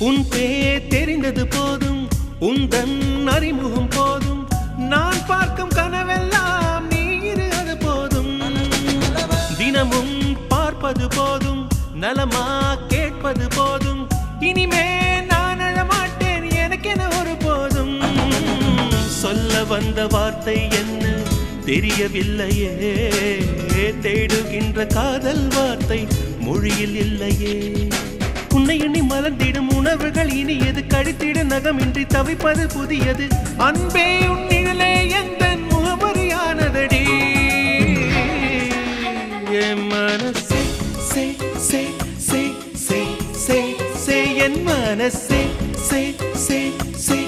உன் பேர் தெரிந்தது போதும், உந்தன் அறிமுகம் போதும், நான் பார்க்கும் கனவெல்லாம் நீரு அது போதும். தினமும் பார்ப்பது போதும், நலமா கேட்பது போதும், இனிமே நான் அழமாட்டேன் எனக்கென ஒரு போதும். சொல்ல வந்த வார்த்தை என்ன தெரியவில்லையே, தேடுகின்ற காதல் வார்த்தை மொழியில் இல்லையே. உன்னை எண்ணி மலர்ந்திடும் உணர்வுகள் இனியது, கழித்திட நகமின்றி தவிப்பது புதியது. அன்பே உன் நிழலே எந்தன் முகமறியானதடி. என் மனசே சே சே சே சே சே சே, என் மனசே சே சே சே